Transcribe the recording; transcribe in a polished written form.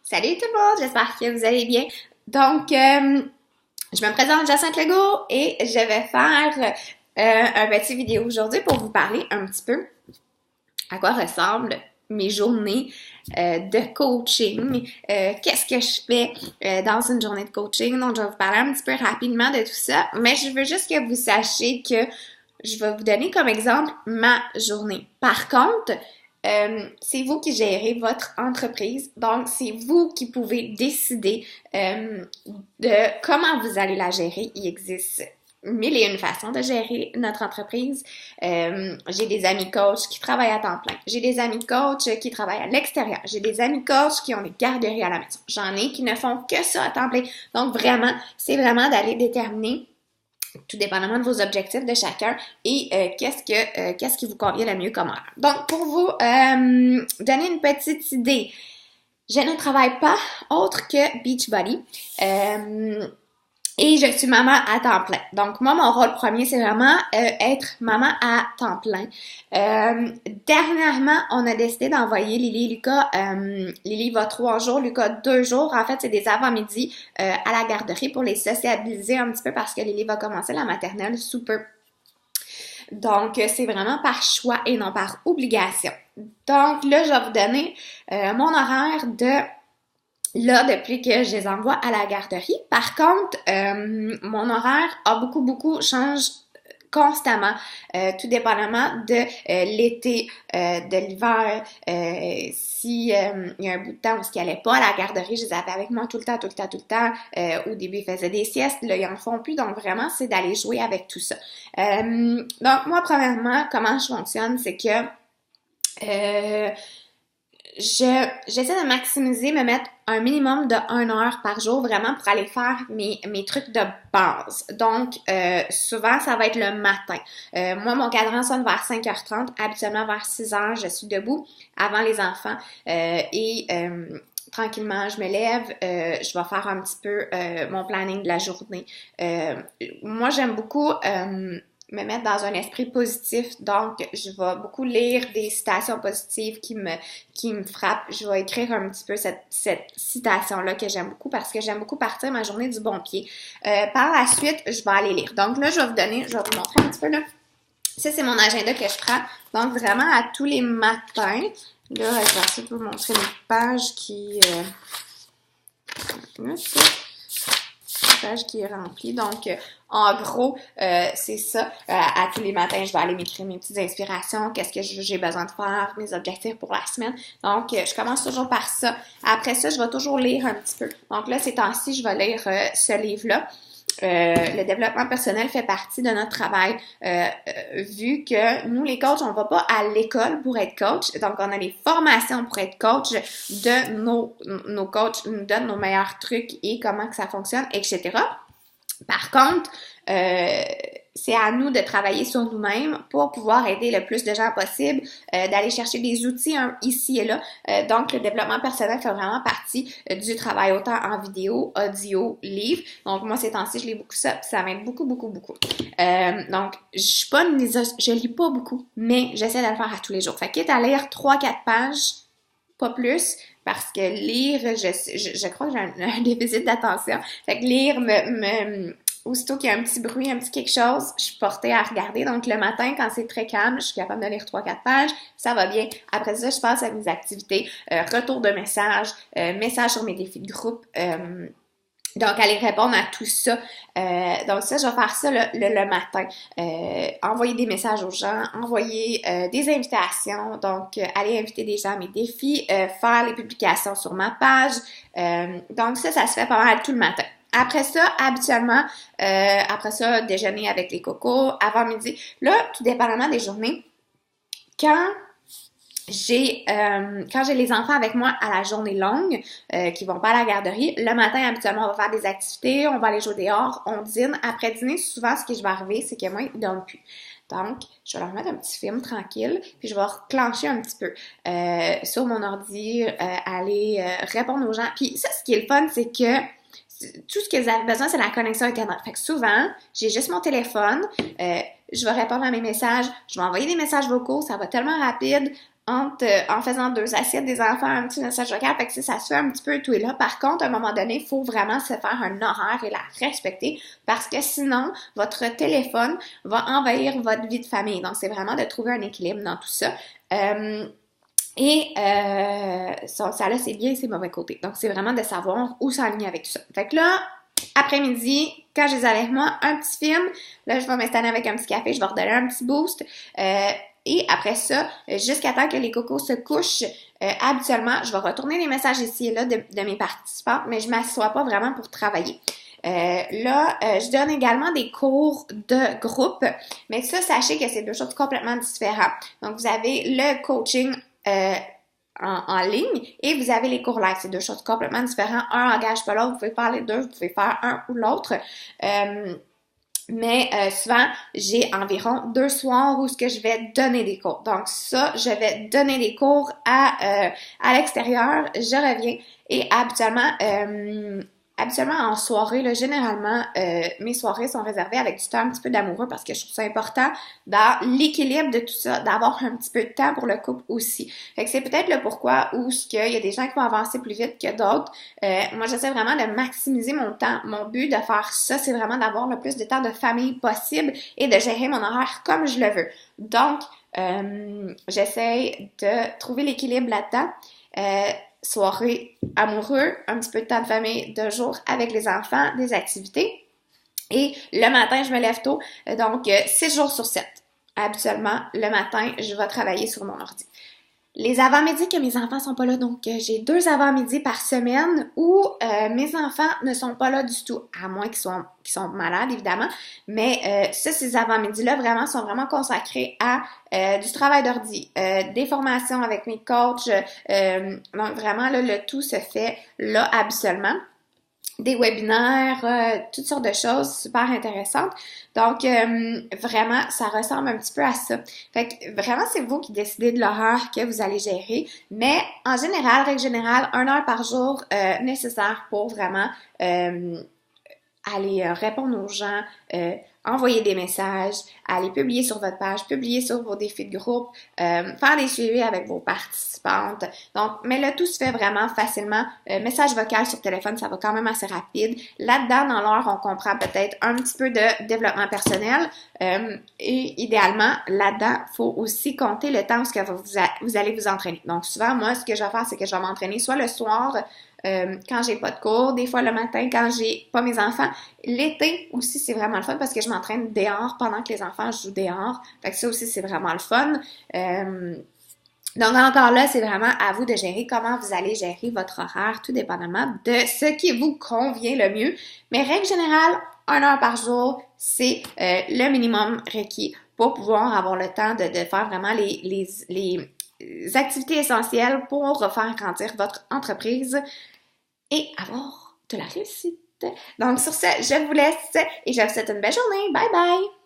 Salut tout le monde, j'espère que vous allez bien. Donc, je me présente Jacinthe Legault et je vais faire un petit vidéo aujourd'hui pour vous parler un petit peu à quoi ressemblent mes journées de coaching. Qu'est-ce que je fais dans une journée de coaching? Donc, je vais vous parler un petit peu rapidement de tout ça, mais je veux juste que vous sachiez que je vais vous donner comme exemple ma journée. Par contre, c'est vous qui gérez votre entreprise, donc c'est vous qui pouvez décider de comment vous allez la gérer. Il existe mille et une façons de gérer notre entreprise. J'ai des amis coachs qui travaillent à temps plein. J'ai des amis coachs qui travaillent à l'extérieur. J'ai des amis coachs qui ont des garderies à la maison. J'en ai qui ne font que ça à temps plein. Donc vraiment, c'est vraiment d'aller déterminer tout dépendamment de vos objectifs de chacun et qu'est-ce qui vous convient le mieux comme heure. Donc, pour vous donner une petite idée, je ne travaille pas autre que Beachbody. Et je suis maman à temps plein. Donc, moi, mon rôle premier, c'est vraiment être maman à temps plein. Dernièrement, on a décidé d'envoyer Lily et Lucas. Lily va 3 jours, Lucas 2 jours. En fait, c'est des avant-midi à la garderie pour les sociabiliser un petit peu parce que Lily va commencer la maternelle sous peu. Donc, c'est vraiment par choix et non par obligation. Donc, là, je vais vous donner mon horaire depuis que je les envoie à la garderie. Par contre, mon horaire a change constamment, tout dépendamment de l'été, de l'hiver. Si il y a un bout de temps où ils n'allaient pas à la garderie, je les avais avec moi tout le temps. Au début, ils faisaient des siestes, là, ils en font plus. Donc, vraiment, c'est d'aller jouer avec tout ça. Donc, moi, premièrement, comment je fonctionne, c'est que j'essaie de maximiser, me mettre un minimum de 1 heure par jour vraiment pour aller faire mes trucs de base. Donc, souvent, ça va être le matin. Moi, mon cadran sonne vers 5h30. Habituellement, vers 6h, je suis debout avant les enfants. Tranquillement, je me lève, je vais faire un petit peu mon planning de la journée. Moi, j'aime beaucoup me mettre dans un esprit positif. Donc, je vais beaucoup lire des citations positives qui me frappent. Je vais écrire un petit peu cette citation-là que j'aime beaucoup parce que j'aime beaucoup partir ma journée du bon pied. Par la suite, je vais aller lire. Donc là, je vais vous montrer un petit peu là. Ça, c'est mon agenda que je prends. Donc, vraiment, à tous les matins. Là, je vais essayer de vous montrer une page qui est remplie. Donc, en gros, c'est ça. À tous les matins, je vais aller m'écrire mes petites inspirations, qu'est-ce que j'ai besoin de faire, mes objectifs pour la semaine. Donc, je commence toujours par ça. Après ça, je vais toujours lire un petit peu. Donc là, ces temps-ci, je vais lire ce livre-là. Le développement personnel fait partie de notre travail, vu que nous, les coachs, on va pas à l'école pour être coach, donc on a les formations pour être coach de nos coachs, nous donnent nos meilleurs trucs et comment que ça fonctionne, etc. Par contre, c'est à nous de travailler sur nous-mêmes pour pouvoir aider le plus de gens possible, d'aller chercher des outils ici et là. Donc, le développement personnel fait vraiment partie du travail autant en vidéo, audio, livre. Donc, moi, ces temps-ci, je lis beaucoup ça, puis ça m'aide beaucoup. Donc, je lis pas beaucoup, mais j'essaie de le faire à tous les jours. Fait quitte à lire 3-4 pages, pas plus, parce que lire, je crois que j'ai un déficit d'attention. Fait que lire aussitôt qu'il y a un petit bruit, un petit quelque chose, je suis portée à regarder. Donc, le matin, quand c'est très calme, je suis capable de lire 3-4 pages. Ça va bien. Après ça, je passe à mes activités. Retour de messages, messages sur mes défis de groupe. Donc, aller répondre à tout ça. Donc, ça, je vais faire ça le matin. Envoyer des messages aux gens, envoyer des invitations. Donc, aller inviter des gens à mes défis, faire les publications sur ma page. Donc, ça se fait pas mal tout le matin. Après ça, habituellement, déjeuner avec les cocos, avant midi. Là, tout dépendamment des journées, quand j'ai les enfants avec moi à la journée longue, qui vont pas à la garderie, le matin, habituellement, on va faire des activités, on va aller jouer dehors, on dîne. Après dîner, souvent, ce qui va arriver, c'est que moi, ils dorment plus. Donc, je vais leur mettre un petit film tranquille, puis je vais reclencher un petit peu sur mon ordi, aller répondre aux gens. Puis ça, ce qui est le fun, c'est que tout ce que vous avez besoin, c'est la connexion Internet. Fait que souvent, j'ai juste mon téléphone, je vais répondre à mes messages, je vais envoyer des messages vocaux, ça va tellement rapide. en faisant 2 assiettes des enfants, un petit message vocal, fait que ça se fait un petit peu tout et là. Par contre, à un moment donné, il faut vraiment se faire un horaire et la respecter parce que sinon, votre téléphone va envahir votre vie de famille. Donc, c'est vraiment de trouver un équilibre dans tout ça. Ça là, c'est bien et c'est mauvais côté. Donc, c'est vraiment de savoir où s'aligner avec tout ça. Fait que là, après-midi, quand je les ai avec moi, un petit film, là, je vais m'installer avec un petit café, je vais redonner un petit boost. Et après ça, jusqu'à temps que les cocos se couchent, habituellement, je vais retourner les messages ici et là de mes participants, mais je m'assois pas vraiment pour travailler. Je donne également des cours de groupe, mais ça, sachez que c'est 2 choses complètement différentes. Donc, vous avez le coaching en ligne et vous avez les cours live. C'est 2 choses complètement différentes. Un engage pas l'autre. Vous pouvez faire les deux. Vous pouvez faire un ou l'autre. Mais souvent, j'ai environ 2 soirs où ce que je vais donner des cours. Donc ça, je vais donner des cours à l'extérieur. Je reviens et habituellement en soirée, là, généralement, mes soirées sont réservées avec du temps un petit peu d'amoureux parce que je trouve ça important dans l'équilibre de tout ça, d'avoir un petit peu de temps pour le couple aussi. Fait que c'est peut-être le pourquoi où ce qu'il y a des gens qui vont avancer plus vite que d'autres. Moi, j'essaie vraiment de maximiser mon temps. Mon but de faire ça, c'est vraiment d'avoir le plus de temps de famille possible et de gérer mon horaire comme je le veux. Donc, j'essaie de trouver l'équilibre là-dedans. Soirée amoureux, un petit peu de temps de famille, 2 jours avec les enfants, des activités. Et le matin, je me lève tôt, donc 6 jours sur 7. Habituellement, le matin, je vais travailler sur mon ordi. Les avant-midi que mes enfants sont pas là, donc j'ai 2 avant-midi par semaine où mes enfants ne sont pas là du tout, à moins qu'ils sont malades évidemment, mais ces avant-midi-là vraiment sont vraiment consacrés à du travail d'ordi, des formations avec mes coachs, donc vraiment là, le tout se fait là habituellement. Des webinaires, toutes sortes de choses super intéressantes. Donc, vraiment, ça ressemble un petit peu à ça. Fait que vraiment, c'est vous qui décidez de l'horaire que vous allez gérer. Mais en général, règle générale, 1 heure par jour nécessaire pour vraiment aller répondre aux gens, envoyer des messages, aller publier sur votre page, publier sur vos défis de groupe, faire des suivis avec vos participantes. Donc, mais là, tout se fait vraiment facilement. Message vocal sur téléphone, ça va quand même assez rapide. Là-dedans, dans l'heure, on comprend peut-être un petit peu de développement personnel. Et idéalement, là-dedans, il faut aussi compter le temps où vous allez vous entraîner. Donc, souvent, moi, ce que je vais faire, c'est que je vais m'entraîner soit le soir, quand j'ai pas de cours, des fois le matin quand j'ai pas mes enfants. L'été aussi, c'est vraiment le fun parce que je m'entraîne dehors pendant que les enfants jouent dehors. Fait que ça aussi, c'est vraiment le fun. Donc encore là, c'est vraiment à vous de gérer comment vous allez gérer votre horaire, tout dépendamment de ce qui vous convient le mieux. Mais règle générale, 1 heure par jour, c'est le minimum requis pour pouvoir avoir le temps de faire vraiment les activités essentielles pour faire grandir votre entreprise et avoir de la réussite. Donc sur ce, je vous laisse et je vous souhaite une belle journée. Bye bye!